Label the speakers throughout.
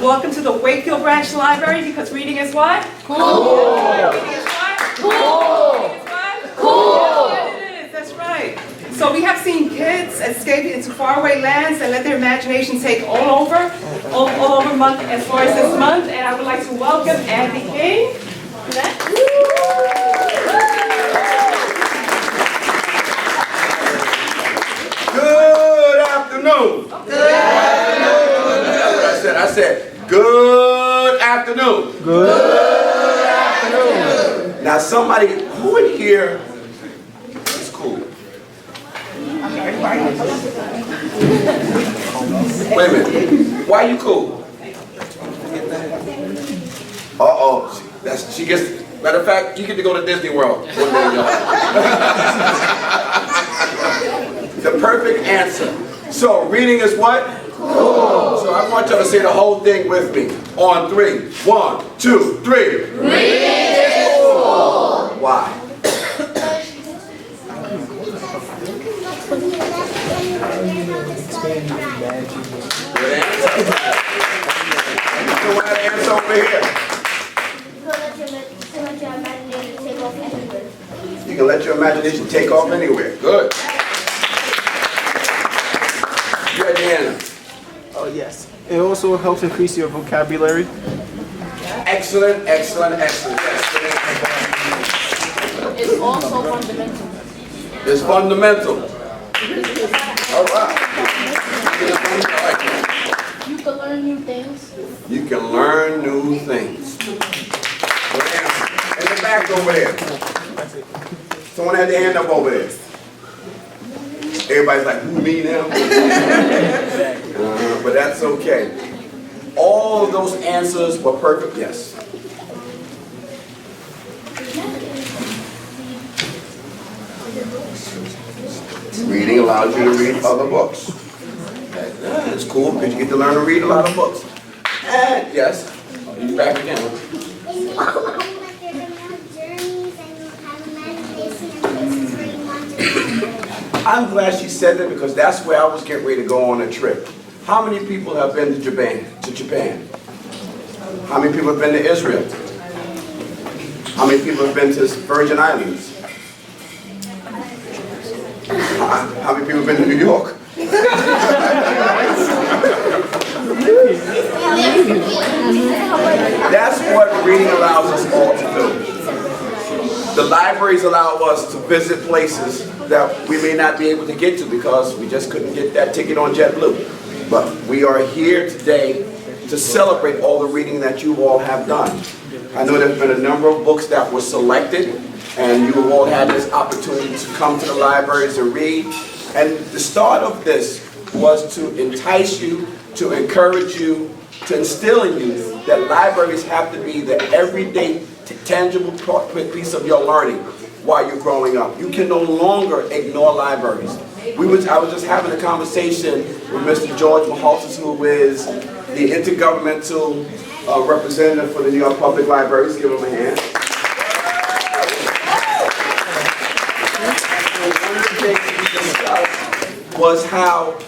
Speaker 1: Welcome to the Wakefield Branch Library, because reading is what?
Speaker 2: Cool.
Speaker 1: Reading is what?
Speaker 2: Cool.
Speaker 1: Reading is what?
Speaker 2: Cool.
Speaker 1: Yes, it is. That's right. So we have seen kids escaping into faraway lands and let their imagination take all over month as far as this month. And I would like to welcome Andy King.
Speaker 3: Good afternoon. Good afternoon. That's what I said, good afternoon.
Speaker 2: Good afternoon.
Speaker 3: Now somebody, who in here is cool? Wait a minute. Why are you cool? Uh-oh. She gets, matter of fact, you get to go to Disney World one day, y'all. The perfect answer. So, reading is what? Cool. So I want y'all to say the whole thing with me. On three. 1, 2, 3.
Speaker 2: Reading is cool.
Speaker 3: Why? Good answer. So what answer over here? You can let your imagination take off anywhere. Good. Good, Deanna.
Speaker 4: Oh, yes. It also helps increase your vocabulary.
Speaker 3: Excellent, excellent, excellent.
Speaker 2: It's also fundamental.
Speaker 3: It's fundamental. All right.
Speaker 2: You can learn new things.
Speaker 3: You can learn new things. Good answer. In the back over there. Someone had their hand up over there. Everybody's like, who, me now? But that's okay. All of those answers were perfect, yes. Reading allows you to read other books. It's cool because you get to learn to read a lot of books. And yes, you back again. I'm glad she said that because that's where I was getting ready to go on a trip. How many people have been to Japan? How many people have been to Israel? How many people have been to Virgin Islands? How many people have been to New York? That's what reading allows us all to do. The libraries allow us to visit places that we may not be able to get to because we just couldn't get that ticket on JetBlue. But we are here today to celebrate all the reading that you all have done. I know there's been a number of books that were selected, and you have all had this opportunity to come to the libraries and read. And the start of this was to entice you, to encourage you, to instill in you that libraries have to be the everyday, tangible piece of your learning while you're growing up. You can no longer ignore libraries. I was just having a conversation with Mr. George Mahaltis, who is the intergovernmental representative for the New York Public Libraries. Give him a hand. One of the things we discussed was how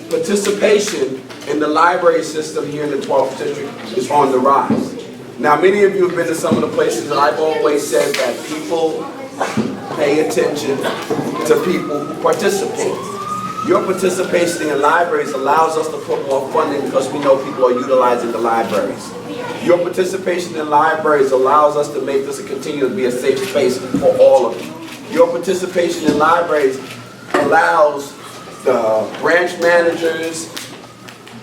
Speaker 3: participation in the library system here in the 12th District is on the rise. Now, many of you have been to some of the places that I've always said that people pay attention to people who participate. Your participation in libraries allows us to put more funding because we know people are utilizing the libraries. Your participation in libraries allows us to make this a continue to be a safe space for all of you. Your participation in libraries allows the branch managers,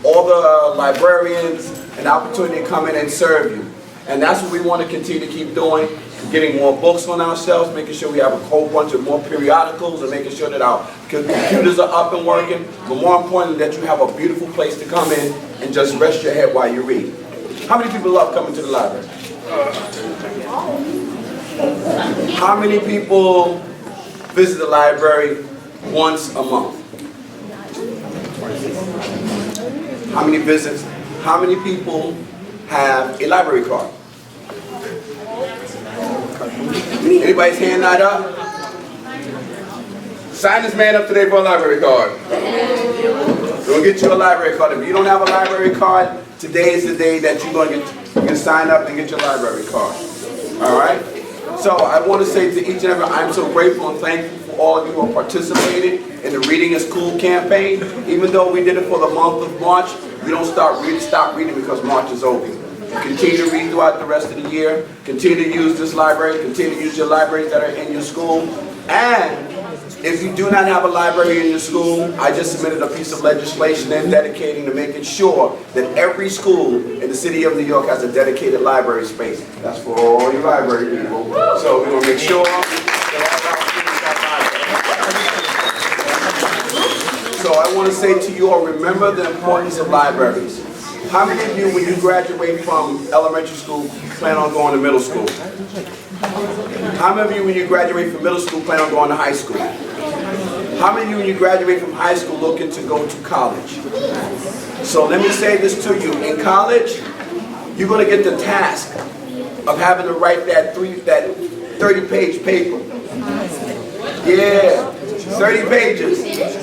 Speaker 3: all the librarians, an opportunity to come in and serve you. And that's what we want to continue to keep doing, getting more books on our shelves, making sure we have a whole bunch of more periodicals, and making sure that our computers are up and working, but more importantly, that you have a beautiful place to come in and just rest your head while you read. How many people love coming to the library? How many people visit the library once a month? How many visits? How many people have a library card? Anybody's hand not up? Sign this man up today for a library card. We'll get you a library card. If you don't have a library card, today is the day that you're going to get sign up and get your library card. All right? So I want to say to each and every, I'm so grateful and thankful for all of you who participated in the Reading is Cool campaign. Even though we did it for the month of March, we don't stop reading because March is over. Continue to read throughout the rest of the year. Continue to use this library. Continue to use your libraries that are in your school. And if you do not have a library in your school, I just submitted a piece of legislation in dedicating to making sure that every school in the city of New York has a dedicated library space. That's for all your library people. So we're going to make sure that all our students have libraries. So I want to say to you all, remember the importance of libraries. How many of you, when you graduate from elementary school, plan on going to middle school? How many of you, when you graduate from middle school, plan on going to high school? How many of you, when you graduate from high school, looking to go to college? So let me say this to you. In college, you're going to get the task of having to write that 30-page paper. Yeah, 30 pages.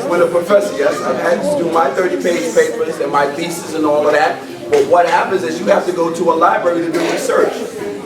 Speaker 3: With a professor, yes, I've had to do my 30-page papers and my thesis and all of that. But what happens is you have to go to a library to do research.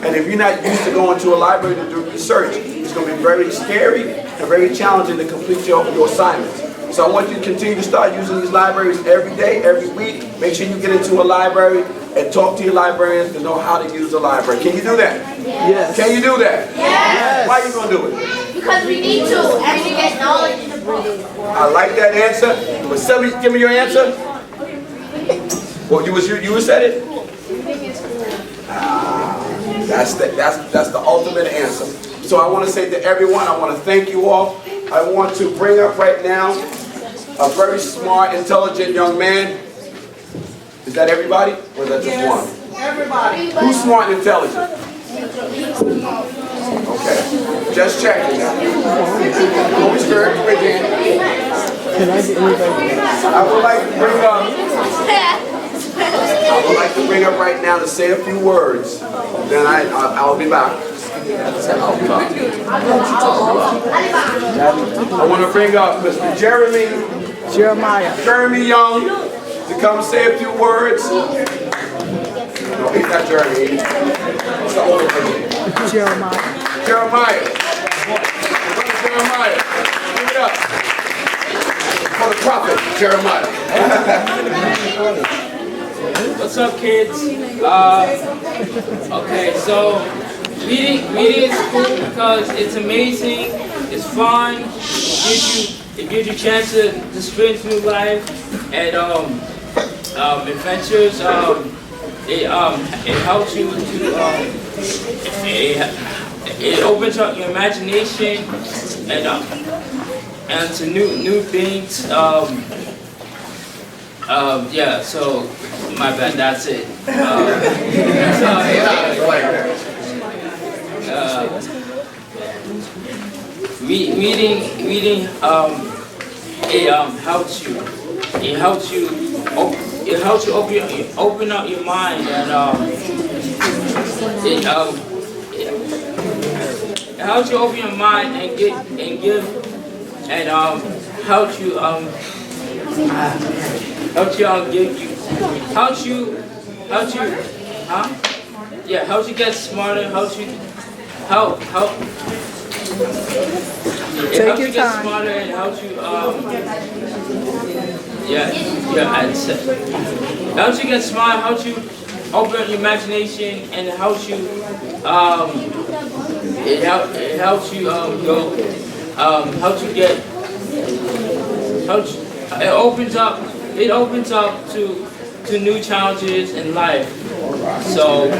Speaker 3: And if you're not used to going to a library to do research, it's going to be very scary and very challenging to complete your assignments. So I want you to continue to start using these libraries every day, every week. Make sure you get into a library and talk to your librarians to know how to use the library. Can you do that?
Speaker 4: Yes.
Speaker 3: Can you do that?
Speaker 2: Yes.
Speaker 3: Why are you going to do it?
Speaker 2: Because we need to, and we get knowledge in the book.
Speaker 3: I like that answer. But somebody give me your answer. Well, you said it? That's the ultimate answer. So I want to say to everyone, I want to thank you all. I want to bring up right now a very smart, intelligent young man. Is that everybody? Or is that just one?
Speaker 1: Everybody.
Speaker 3: Who's smart and intelligent? Okay. Just checking now. Holy Spirit, come again. I would like to bring up right now to say a few words. Then I'll be back. I want to bring up Mr. Jeremy Young to come say a few words. No, he's not Jeremy. It's the older person. Jeremiah. Jeremiah. Give it up. For the prophet, Jeremiah.
Speaker 5: What's up, kids? Okay, so reading is cool because it's amazing, it's fun, it gives you a chance to experience new life and adventures. It helps you to it opens up your imagination and to new things. Yeah, so my bad, that's it. Reading it helps you open up your mind and it helps you open your mind and give and helps you get smarter, helps you get smarter and helps you helps you get smart, helps you open up your imagination, and it helps you it opens up to new challenges in life. So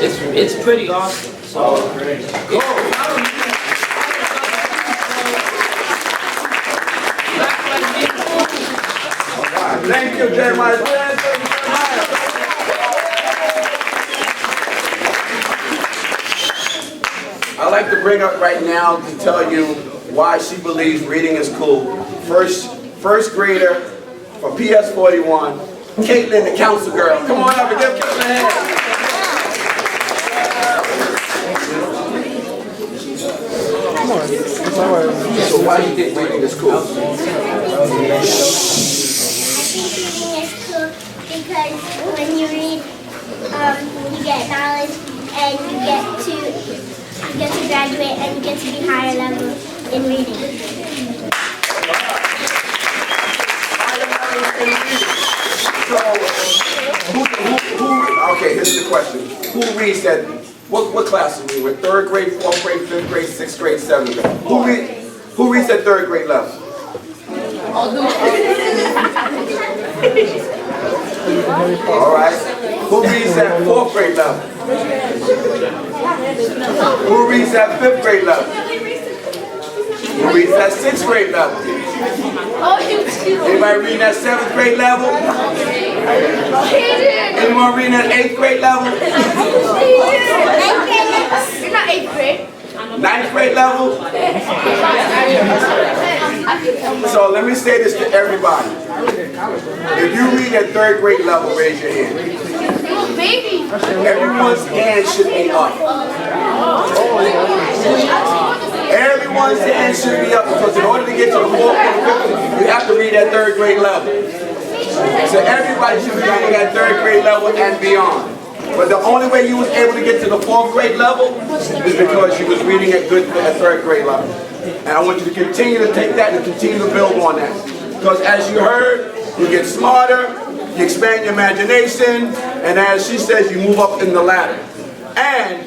Speaker 5: it's pretty awesome. So
Speaker 3: Thank you, Jeremiah. I'd like to bring up right now to tell you why she believes reading is cool. First grader from PS 41, Caitlin, the council girl. Come on up and give Caitlin a hand. So why do you think reading is cool?
Speaker 2: because when you read, you get knowledge and you get to graduate and you get to be higher level in reading.
Speaker 3: So, okay, here's the question. Who reads that? What class are we with? 3rd grade, 4th grade, 5th grade, 6th grade, 7th grade? Who reads at 3rd grade level? All right. Who reads at 4th grade level? Who reads at 5th grade level? Who reads at 6th grade level? Anybody reading at 7th grade level? Anyone reading at 8th grade level?
Speaker 2: You're not 8th grade.
Speaker 3: 9th grade level? So let me say this to everybody. If you read at 3rd grade level, raise your hand. Everyone's hand should be up. Everyone's hand should be up because in order to get to the 4th and 5th, you have to read at 3rd grade level. So everybody should be reading at 3rd grade level and beyond. But the only way you was able to get to the 4th grade level is because you was reading at 3rd grade level. And I want you to continue to take that and continue to build on that. Because as you heard, you get smarter, you expand your imagination, and as she says, you move up in the ladder. And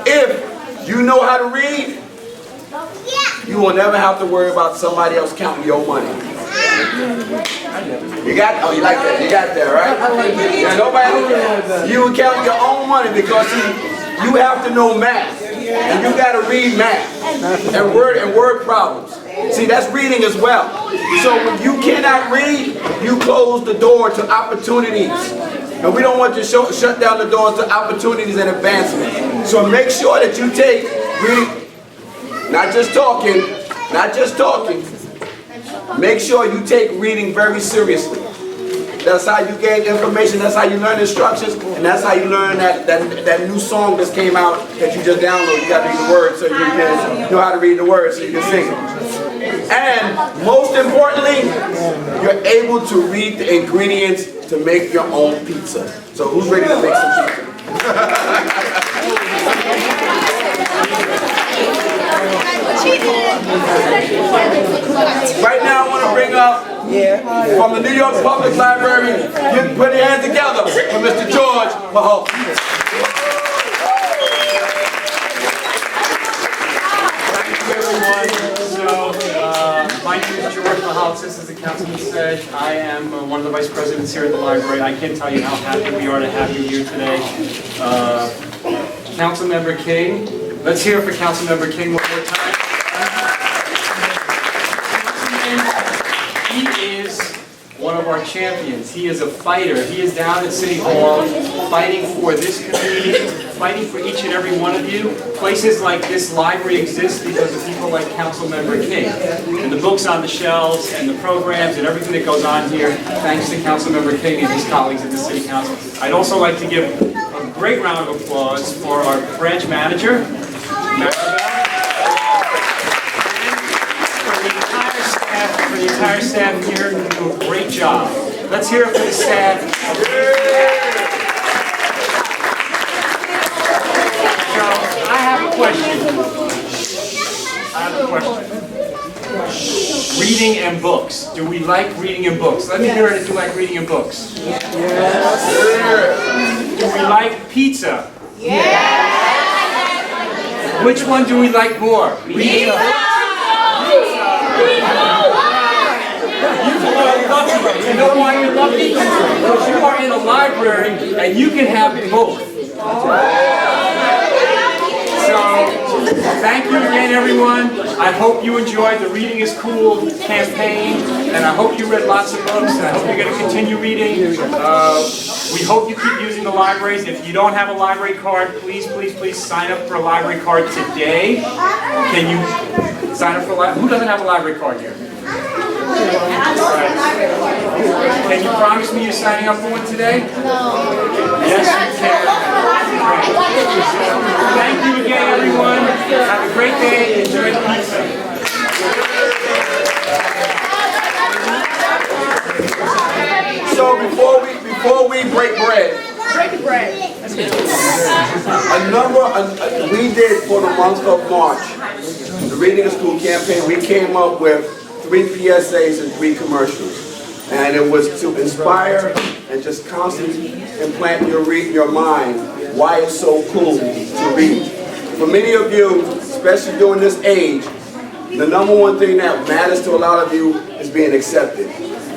Speaker 3: if you know how to read, you will never have to worry about somebody else counting your money. You got, oh, you like that? You got that, right? Yeah, nobody, you will count your own money because you have to know math. And you got to read math and word problems. See, that's reading as well. So when you cannot read, you close the door to opportunities. And we don't want to shut down the doors to opportunities and advancement. So make sure that you take reading, not just talking. Make sure you take reading very seriously. That's how you gain information, that's how you learn instructions, and that's how you learn that new song that came out that you just downloaded. You got to read the words so you can know how to read the words so you can sing it. And most importantly, you're able to read the ingredients to make your own pizza. So who's ready to make some pizza? Right now I want to bring up from the New York Public Library, put your hands together for Mr. George Mahal.
Speaker 6: Thank you, everyone. So, my name is George Mahal. Just as the councilman said, I am one of the vice presidents here at the library. I can't tell you how happy we are to have you here today. Councilmember King, let's hear it for Councilmember King one more time. He is one of our champions. He is a fighter. He is down at City Hall fighting for this community, fighting for each and every one of you. Places like this library exist because of people like Councilmember King. And the books on the shelves and the programs and everything that goes on here, thanks to Councilmember King and his colleagues at the City Council. I'd also like to give a great round of applause for our branch manager, for the entire staff here who do a great job. Let's hear it for the staff. So, I have a question. Reading and books. Do we like reading and books? Let me hear it if you like reading and books. Yes. Do we like pizza? Yes. Which one do we like more? Pizza. You know why you're lucky? Because you are in a library and you can have both. So, thank you again, everyone. I hope you enjoyed the Reading is Cool campaign, and I hope you read lots of books, and I hope you're going to continue reading. We hope you keep using the libraries. If you don't have a library card, please, please, please sign up for a library card today. Can you sign up for a library? Who doesn't have a library card here? Right. Can you promise me you're signing up for one today? No. Yes, you can. Thank you again, everyone. Have a great day. Enjoy the pizza.
Speaker 3: So before before we break bread, we did for the month of March, the Reading is Cool campaign, we came up with 3 PSAs and 3 commercials. And it was to inspire and just constantly implant in your mind why it's so cool to read. For many of you, especially during this age, the #1 thing that matters to a lot of you is being accepted.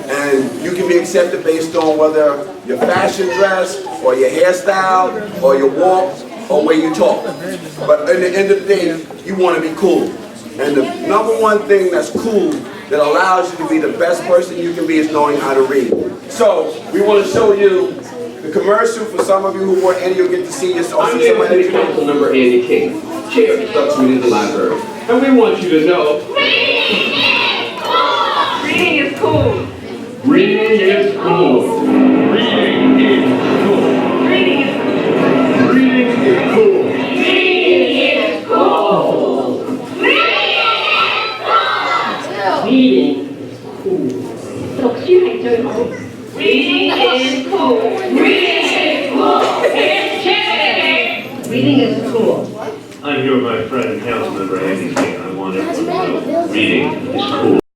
Speaker 3: And you can be accepted based on whether your fashion dress, or your hairstyle, or your walk, or way you talk. But in the end of the day, you want to be cool. And the #1 thing that's cool that allows you to be the best person you can be is knowing how to read. So we want to show you the commercial for some of you who weren't in. You'll get to see yourself.
Speaker 7: I'm here with City Council member Andy King, Chair of the Subcommittee of the Library. And we want you to know,
Speaker 8: Reading is cool.
Speaker 7: reading is cool. Reading is cool.
Speaker 8: Reading is cool.
Speaker 7: Reading is cool.
Speaker 8: Reading is cool.
Speaker 9: Reading cool. 讀書係最好。
Speaker 8: Reading is cool. Reading is cool.
Speaker 9: Reading is cool.
Speaker 10: I'm here with my friend, Councilmember Andy King, and I want everyone to know reading is cool.